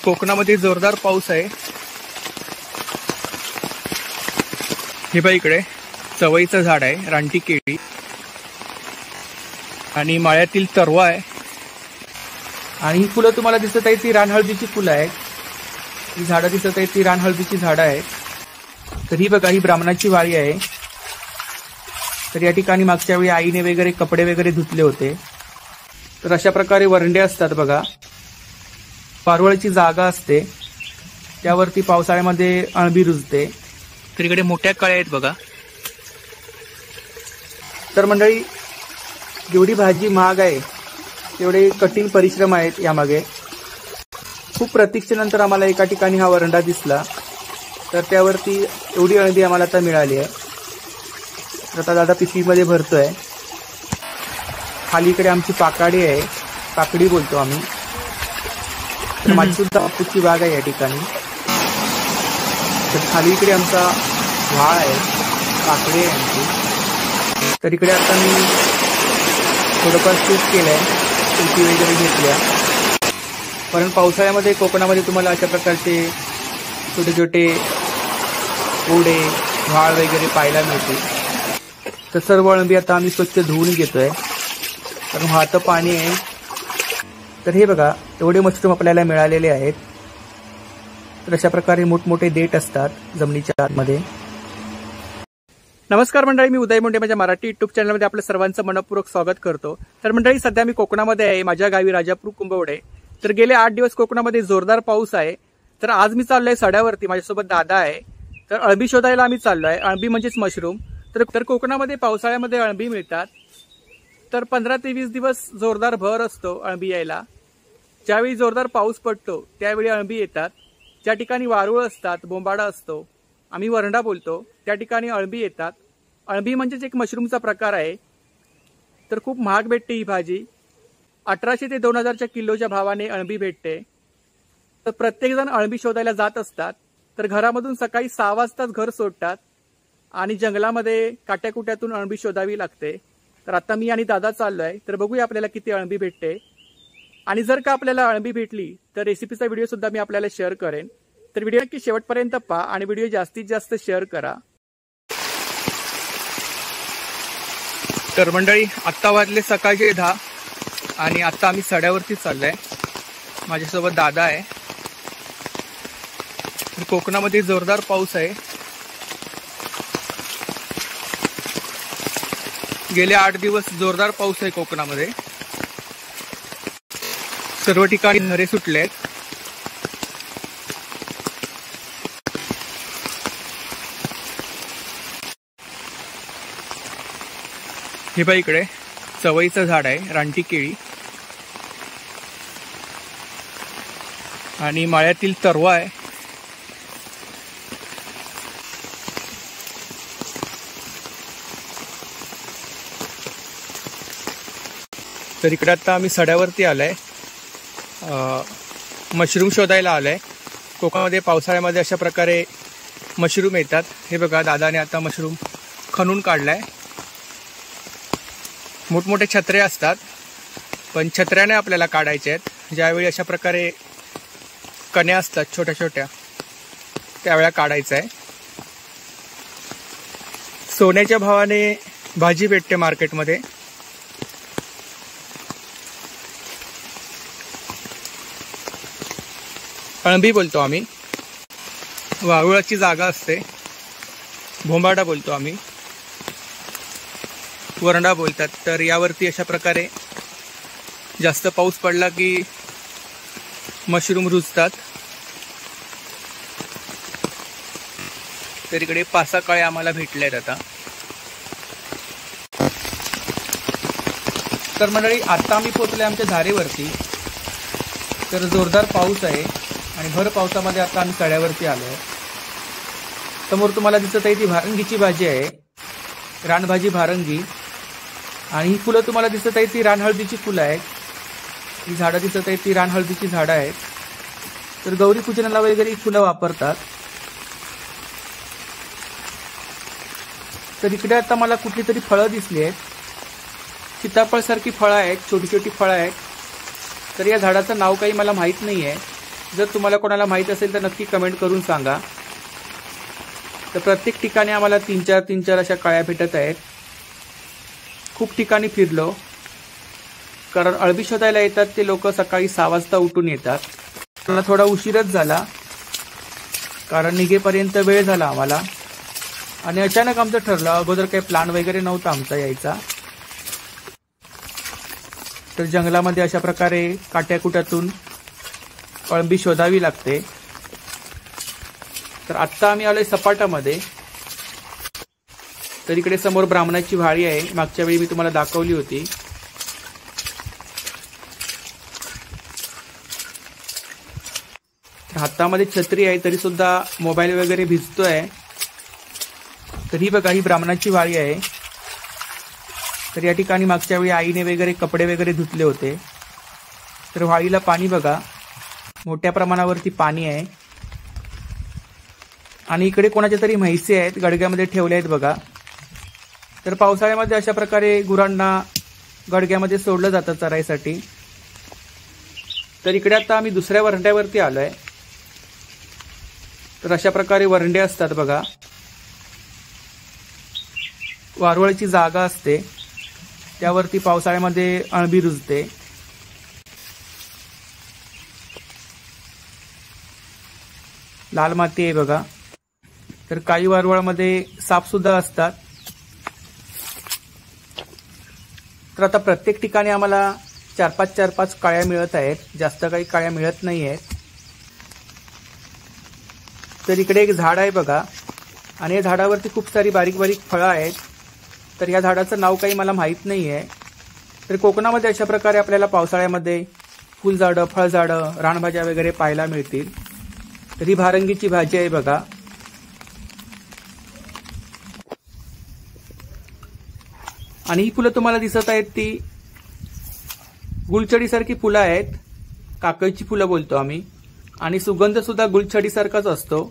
कोकणामध्ये जोरदार पाऊस आहे। हे बघा इकडे चवईचं झाड आहे, रानटी केळी आणि माळ्यातील तरवा आहे। आणि ही फुलं तुम्हाला दिसत आहे ती रानहळदीची फुलं आहेत। ही झाडं दिसत आहे ती रानहळदीची झाडं आहेत। तर ही बघा ही ब्राह्मणाची वाळी आहे। तर या ठिकाणी मागच्या वेळी आईने वगैरे कपडे वगैरे धुतले होते। तर अशा प्रकारे वरंडे असतात बघा, पारवळची जागा असते त्यावरती पावसाळ्यामध्ये अळंबी रुजते। तर इकडे मोठ्या कळ्या आहेत बघा। तर मंडळी जेवढी भाजी महाग आहे तेवढे कठीण परिश्रम आहेत यामागे। खूप प्रतीक्षेनंतर आम्हाला एका ठिकाणी हा वरंडा दिसला, तर त्यावरती एवढी अळंबी आम्हाला आता मिळाली आहे। तर आता दादा पिशवीमध्ये भरतोय। खाली इकडे आमची पाकाडी आहे, पाकडी बोलतो आम्ही। तर माझी सुद्धा बापूची बाग आहे या ठिकाणी। तर खाली इकडे आमचा व्हाळ आहे, पाकडी आहे आमची। तर इकडे आता मी थोडंफार शूट केलंय, शेती वगैरे घेतल्या। कारण पावसाळ्यामध्ये कोकणामध्ये तुम्हाला अशा प्रकारचे छोटे छोटे ओढे व्हाळ वगैरे पाहायला मिळते। तर सर्व अळंबी आता आम्ही स्वच्छ धुवून घेतोय, कारण वाहतं पाणी आहे। तर हे बघा एवढे मशरूम आपल्याला मिळालेले आहेत। तर अशा प्रकारे मोठमोठे देठ असतात जमिनीच्या आतमध्ये। नमस्कार मंडळी, मी उदय मुंडे माझ्या मराठी युट्यूब चॅनलमध्ये आपल्या सर्वांचं मनपूर्वक स्वागत करतो। तर मंडळी सध्या मी कोकणामध्ये आहे, माझ्या गावी राजापूर कुंभवडे। तर गेले 8 दिवस कोकणामध्ये जोरदार पाऊस आहे। तर आज मी चाललोय सड्यावरती, माझ्यासोबत दादा आहे। तर अळंबी शोधायला आम्ही चाललोय। अळंबी म्हणजेच मशरूम। तर कोकणामध्ये पावसाळ्यामध्ये अळंबी मिळतात। तर 15 ते 20 दिवस जोरदार भर असतो अळंबी यायला। ज्यावेळी जोरदार पाऊस पडतो त्यावेळी अळंबी येतात। ज्या ठिकाणी वारुळ असतात, बोंबाडा असतो, आम्ही वरंडा बोलतो, त्या ठिकाणी अळंबी येतात। अळंबी म्हणजेच एक मशरूमचा प्रकार आहे। तर खूप महाग भेटते ही भाजी, 1800 ते 2000च्या किलोच्या भावाने अळंबी भेटते। तर प्रत्येकजण अळंबी शोधायला जात असतात। तर घरामधून सकाळी 6 वाजताच घर सोडतात आणि जंगलामध्ये काट्याकुट्यातून अळंबी शोधावी लागते। तर आता मी आणि दादा चाललोय, तर बघूया आपल्याला किती अळंबी भेटते। आणि जर का आपल्याला अळंबी भेटली तर रेसिपीचा व्हिडिओ सुद्धा मी आपल्याला शेअर करेन। तर व्हिडिओ नक्की शेवटपर्यंत पहा आणि व्हिडिओ जास्तीत जास्त शेअर करा। तर मंडळी आत्ता वाजले सकाळचे 10 आणि आता आम्ही सड्यावरती चाललोय। माझ्यासोबत दादा आहे। कोकणामध्ये जोरदार पाऊस आहे। गेले 8 दिवस जोरदार पाऊस आहे कोकणामध्ये। सर्व ठिकाणी नरे सुटले आहेत। हे बघा इकडे चवईचं झाड आहे, रानटी केळी आणि माळ्यातील तरवा आहे। तर इकडे आता आम्ही सड्यावरती आलोय, मशरूम शोधायला आलोय। कोकणामध्ये पावसाळ्यामध्ये अशा प्रकारे मशरूम येतात। हे बघा दादाने आता मशरूम खणून काढलाय। मोठमोठे छत्रे असतात, पण छत्र्याने आपल्याला काढायचे आहेत। ज्यावेळी अशा प्रकारे कण्या असतात छोट्या छोट्या, त्यावेळेला काढायचं आहे। सोन्याच्या भावाने भाजी भेटते मार्केटमध्ये। अळंबी बोलतो आम्ही, वारुळाची जागा असते, बोंबाडा बोलतो आम्ही, वरंडा बोलतात। तर यावरती अशा प्रकारे जास्त पाऊस पडला की मशरूम रुजतात। तर इकडे 5-6 कळे आम्हाला भेटले आहेत आता। तर मंडळी आता आम्ही पोहोचले आमच्या धारेवरती। तर जोरदार पाऊस आहे आणि भर पावसामध्ये आता आम्ही सड्यावरती आलोय। समोर तुम्हाला दिसत आहे ती भारंगीची भाजी आहे, रानभाजी भारंगी। आणि ही फुलं तुम्हाला दिसत आहे ती रानहळदीची फुलं आहेत। ही झाडं दिसत आहे ती रानहळदीची झाडं आहेत। तर गौरी पूजनाला वगैरे ही फुलं वापरतात। तर इकडे आता मला कुठली तरी फळं दिसली आहेत, सीताफळ सारखी फळं आहेत, छोटी छोटी फळं आहेत। तर या झाडाचं नाव काही मला माहित नाहीये। जर तुम्हाला कोणाला माहीत असेल तर नक्की कमेंट करून सांगा। तर प्रत्येक ठिकाणी आम्हाला 3-4 अशा काळ्या भेटत आहेत। खूप ठिकाणी फिरलो, कारण अळबी शोधायला येतात ते लोक सकाळी 6 वाजता उठून येतात। मला थोडा उशीरच झाला, कारण निघेपर्यंत वेळ झाला आम्हाला। आणि अचानक आमचं ठरलं, अगोदर काही प्लॅन वगैरे नव्हता आमचा यायचा। तर जंगलामध्ये अशा प्रकारे काट्याकुट्यातून अळबी शोधावी लागते। तर आत्ता आम्ही आलोय सपाटामध्ये। तर इकडे समोर ब्राह्मणाची व्हाळी आहे, मागच्या वेळी मी तुम्हाला दाखवली होती। हातामध्ये छत्री आहे तरी सुद्धा मोबाईल वगैरे भिजतोय। तर ही बघा, ही ब्राह्मणाची व्हाळी आहे। तर या ठिकाणी मागच्या वेळी आईने वगैरे कपडे वगैरे धुतले होते। तर व्हाळीला पाणी बघा, मोठ्या प्रमाणावरती पाणी आहे। आणि इकडे कोणाच्या तरी म्हैसी आहेत, गडग्यामध्ये ठेवल्या आहेत बघा। तर पावसाळ्यामध्ये अशा प्रकारे गुरांना गडग्यामध्ये सोडलं जातं चरायसाठी। तर इकडे आता आम्ही दुसऱ्या वरंड्यावरती आलोय। तर अशा प्रकारे वरंडे असतात बघा, वारुळाची जागा असते, त्यावरती पावसाळ्यामध्ये अळबी रुजते। लाल माती आहे बघा। तर काही वारुळामध्ये साप सुद्धा असतात। तर आता प्रत्येक ठिकाणी आम्हाला 4-5 काळ्या मिळत आहेत, जास्त काही काळ्या मिळत नाही आहेत। तर इकडे एक झाड आहे बघा, आणि या झाडावरती खूप सारी बारीक बारीक फळं आहेत। तर या झाडाचं नाव काही मला माहीत नाही आहे। तर कोकणामध्ये अशा प्रकारे आपल्याला पावसाळ्यामध्ये फुलझाडं, फळझाडं, रानभाज्या वगैरे पाहायला मिळतील। तर ही भारंगीची भाजी आहे बघा। आणि ही फुलं तुम्हाला दिसत आहेत ती गुलछडीसारखी फुलं आहेत, काकळीची फुलं बोलतो आम्ही। आणि सुगंध सुद्धा गुलछडीसारखाच असतो।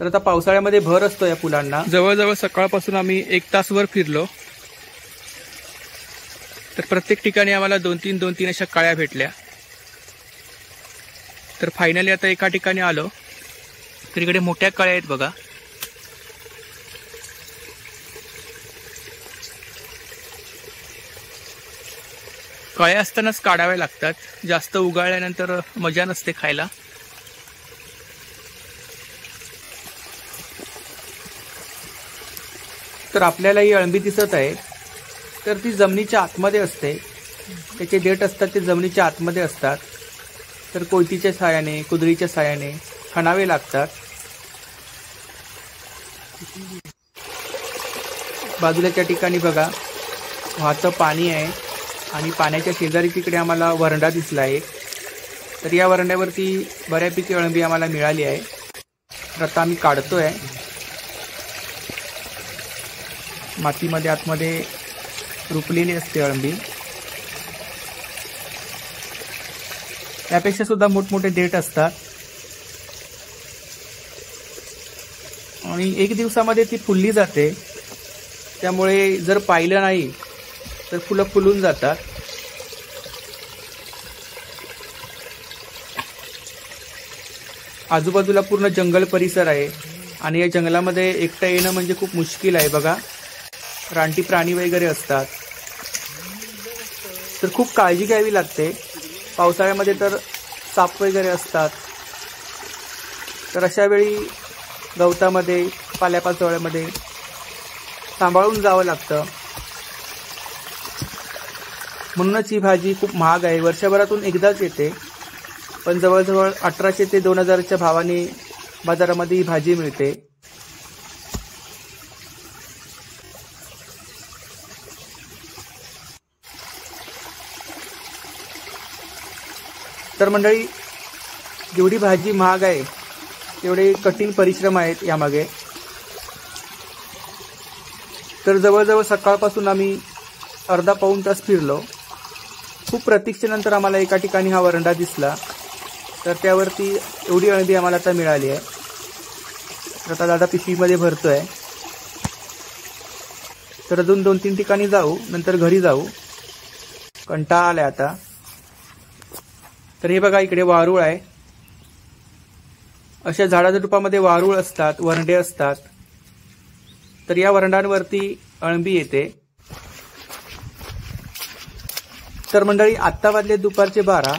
तर आता पावसाळ्यामध्ये भर असतो या फुलांना। जवळजवळ सकाळपासून आम्ही 1 तासभर फिरलो। तर प्रत्येक ठिकाणी आम्हाला 2-3 अशा काळ्या भेटल्या। तर फायनली आता एका ठिकाणी आलो, तर इकडे मोठ्या काळ्या आहेत बघा। काळ्या असतानाच काढाव्या लागतात, जास्त उगाळल्यानंतर मजा नसते खायला। तर आपल्याला ही अळबी दिसत आहे, तर ती जमिनीच्या आतमध्ये असते। त्याचे देठ असतात ते जमिनीच्या आतमध्ये असतात। तर कोयतीच्या साहाय्याने, कुदळीच्या साहाय्याने खणावे लागतात। बाजूलाच्या ठिकाणी बघा वाहतं पाणी आहे, आणि पाण्याच्या शेजारी तिकडे आम्हाला वरंडा दिसला आहे। तर या वरंड्यावरती बऱ्यापैकी अळबी आम्हाला मिळाली आहे। तर आता आम्ही काढतोय। मातीमध्ये आतमध्ये रुपलेली असते अळबी। त्यापेक्षा सुद्धा मोठमोठे देठ असतात, आणि 1 दिवसामध्ये ती फुलली जाते। त्यामुळे जर पाहिलं नाही तर फुलं फुलून जातात। आजूबाजूला पूर्ण जंगल परिसर आहे, आणि या जंगलामध्ये एकटं येणं म्हणजे खूप मुश्किल आहे बघा। रानटी प्राणी वगैरे असतात, तर खूप काळजी घ्यावी लागते। पावसाळ्यामध्ये तर साप वगैरे असतात। तर अशा वेळी गवतामध्ये, पाल्यापाचोळ्यामध्ये सांभाळून जावं लागतं। म्हणूनच ही भाजी खूप महाग आहे, वर्षभरातून एकदाच येते। पण जवळजवळ 1800 ते 2000च्या भावाने बाजारामध्ये ही भाजी मिळते। तर मंडळी, जेवढी भाजी महाग आहे तेवढे कठीण परिश्रम आहेत यामागे। तर जवळजवळ सकाळपासून आम्ही अर्धा-पाऊण तास फिरलो। खूप प्रतीक्षेनंतर आम्हाला एका ठिकाणी हा वरंडा दिसला। तर त्यावरती एवढी अळबी आम्हाला आता मिळाली आहे। तर आता दादा पिशवीमध्ये भरतोय। तर अजून 2-3 ठिकाणी जाऊ, नंतर घरी जाऊ, कंटाळा आलाय आता। तर हे बघा, इकडे वारुळ आहे, अशा झाडाच्या झुडपामध्ये वारूळ असतात, वरंडे असतात, तर या वरंडांवरती अळंबी येते. तर मंडळी आत्ता वाजले दुपारचे 12.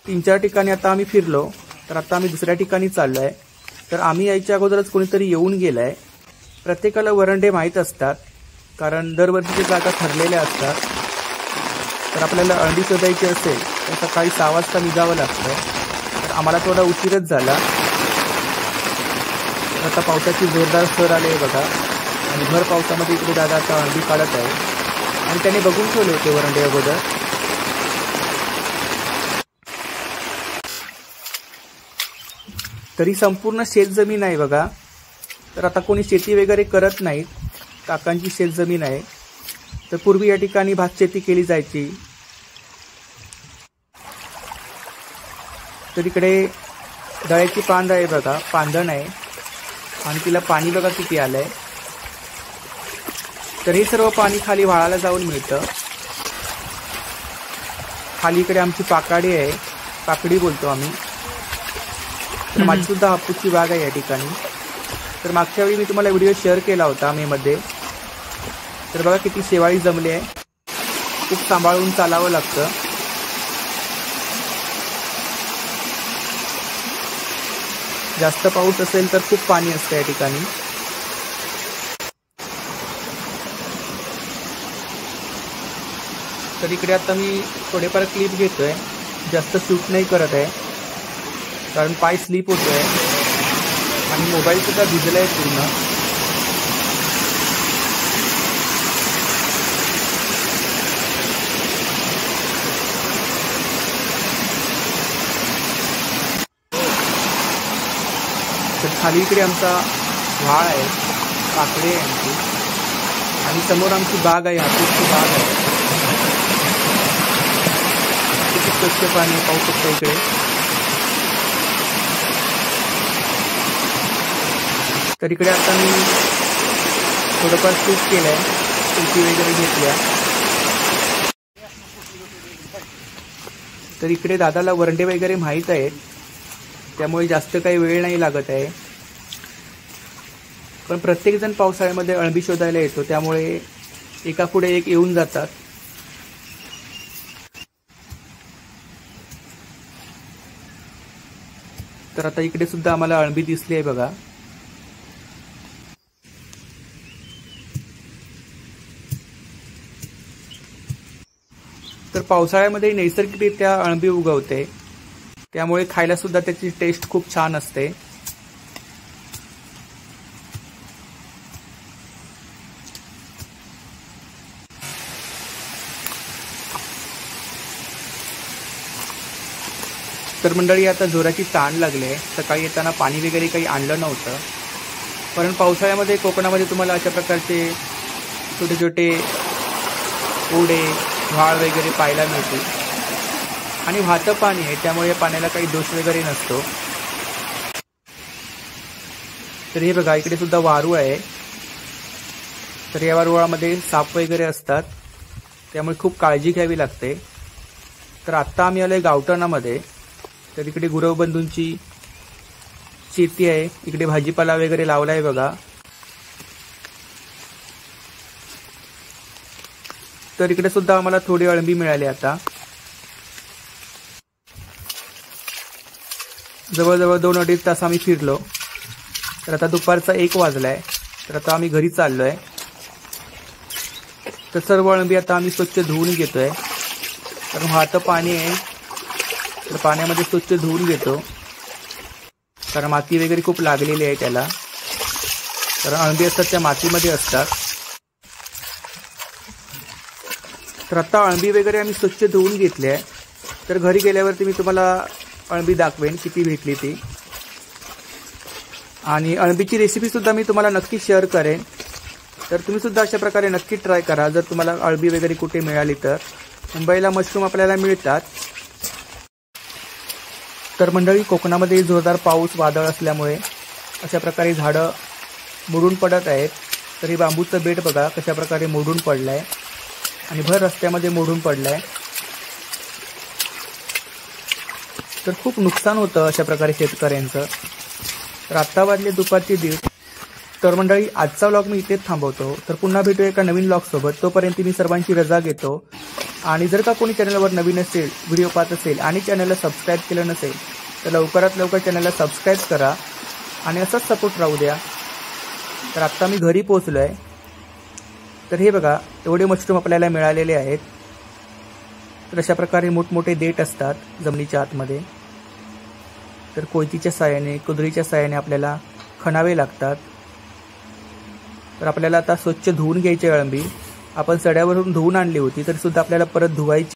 3-4 ठिकाणी आता आम्ही फिरलो, तर आता आम्ही दुसऱ्या ठिकाणी चाललोय. तर आम्ही यायच्या अगोदरच कोणीतरी येऊन गेलाय. प्रत्येकाला वरंडे माहीत असतात, कारण दरवर्षीच्या जागा ठरलेल्या असतात. तर आपल्याला अळंबी शोधायची असेल तर सकाळी 6 वाजता निघावं लागतं. तर आम्हाला थोडा उशीरच झाला. आता पावसाची जोरदार सर आले बघा, आणि भर पावसामध्ये इकडे दादा आता अळंबी काढत आहे, आणि त्याने बघून ठेवले होते वरंडे अगोदर. तरी संपूर्ण शेतजमीन आहे बघा. तर आता कोणी शेती वगैरे करत नाहीत, काकांची शेतजमीन आहे. तर पूर्वी या ठिकाणी भात शेती केली जायची. तर इकडे दळ्याची पांद आहे बघा, पांधण आहे, आणि तिला पाणी बघा किती आलंय. तर हे सर्व पाणी खाली वाळाला जाऊन मिळतं. खाली इकडे आमची पाकाडी आहे, काकडी बोलतो आम्ही. तर माझी सुद्धा हापूसची बाग आहे या ठिकाणी. तर मागच्या वेळी मी तुम्हाला व्हिडिओ शेअर केला होता मेमध्ये. तर बघा किती शेवाळी जमली आहे. खूप सांभाळून चालावं लागतं. जास्त पाऊस असेल तर खूप पाणी असतं या ठिकाणी. तर इकडे आता मी थोडेफार क्लिप घेतोय, जास्त शूट नाही करत आहे, कारण पाय स्लिप होतोय आणि मोबाईल सुद्धा भिजलाय पूर्ण. तर खाली इकडे आमचा व्हाळ आहे, काकडे आहे आमची, आणि समोर आमची बाग आहे, हापूसची बाग आहे. किती स्वच्छ पाणी पाहू शकता इकडे. तर इकडे आता मी थोडंफार शूट केलंय, सेल्फी वगैरे घेतल्या. तर इकडे दादाला वरंडे वगैरे माहीत आहेत, त्यामुळे जास्त काही वेळ नाही लागत आहे. पण प्रत्येकजण पावसाळ्यामध्ये अळंबी शोधायला येतो, त्यामुळे एकापुढे एक येऊन जातात. तर आता इकडे सुद्धा आम्हाला अळंबी दिसली आहे बघा. तर पावसाळ्यामध्ये नैसर्गिकरित्या अळंबी उगवते, त्यामुळे खायला सुद्धा त्याची टेस्ट खूप छान असते. तर मंडळी आता जोराची ताण लागले. सकाळी येताना पाणी वगैरे काही आणलं नव्हतं, कारण पावसाळ्यामध्ये कोकणामध्ये तुम्हाला अशा प्रकारचे छोटे छोटे ओढे, व्हाळ वगैरे पाहायला मिळते, आणि वाहतं पाणी आहे, त्यामुळे या पाण्याला काही दोष वगैरे नसतो. तर हे बघा इकडे सुद्धा वारूळ आहे. तर या वारुळामध्ये साप वगैरे असतात, त्यामुळे खूप काळजी घ्यावी लागते. तर आत्ता आम्ही आलोय गावठाणामध्ये. तर इकडे गुरवबंधूंची शेती आहे, इकडे भाजीपाला वगैरे लावला आहे बघा. तर इकडे सुद्धा आम्हाला थोडी अळंबी मिळाली. आता जवळजवळ 2-2.5 तास आम्ही फिरलो. तर आता दुपारचा 1 वाजलाय. तर आता आम्ही घरी चाललोय. तर सर्व अळंबी आता आम्ही स्वच्छ धुवून घेतोय, कारण वाहतं पाणी आहे. तर पाण्यामध्ये स्वच्छ धुवून घेतो, कारण माती वगैरे खूप लागलेली आहे त्याला. कारण अळंबी असतात त्या मातीमध्ये असतात. तर आता अळंबी वगैरे आम्ही स्वच्छ धुवून घेतली आहे. तर घरी गेल्यावरती मी तुम्हाला अळंबी दाखवेन किती भेटली ती, आणि अळंबीची रेसिपी सुद्धा मी तुम्हाला नक्की शेअर करेन. तर तुम्ही सुद्धा अशा प्रकारे नक्की ट्राय करा, जर तुम्हाला अळंबी वगैरे कुठे मिळाली तर. मुंबईला मशरूम आपल्याला मिळतात. तर मंडळी कोकणामध्ये जोरदार पाऊस, वादळ असल्यामुळे अशा प्रकारे झाडं मोडून पडत आहेत. तर हे बांबूचं बेट बघा कशा प्रकारे मोडून पडलंय, आणि भर रस्त्यामध्ये मोडून पडलंय. तर खूप नुकसान होतं अशा प्रकारे शेतकऱ्यांचं. तर आत्ता वाजले दुपारचे 1:30. तर मंडळी, आजचा व्लॉग मी इथेच थांबवतो. तर पुन्हा भेटू एका नवीन व्लॉगसोबत. तोपर्यंत मी सर्वांची रजा घेतो. आणि जर का कोणी चॅनलवर नवीन असेल, व्हिडिओ पाहत असेल आणि चॅनलला सबस्क्राईब केलं नसेल तर लवकरात लवकर चॅनलला सबस्क्राईब करा आणि असाच सपोर्ट राहू द्या. तर आत्ता मी घरी पोहोचलो आहे. तर हे बघा, एवढे मशरूम आपल्याला मिळालेले आहेत. तर अशा प्रकारे मोठमोठे देठ असतात जमिनीच्या आतमध्ये. तर कोयतीच्या साहाय्याने, कुदळीच्या साहाय्याने आपल्याला खणावे लागतात. तर आपल्याला आता स्वच्छ धुवून घ्यायची अळंबी. आपण सड्यावरून धुवून आणली होती तरी सुद्धा आपल्याला परत धुवायची.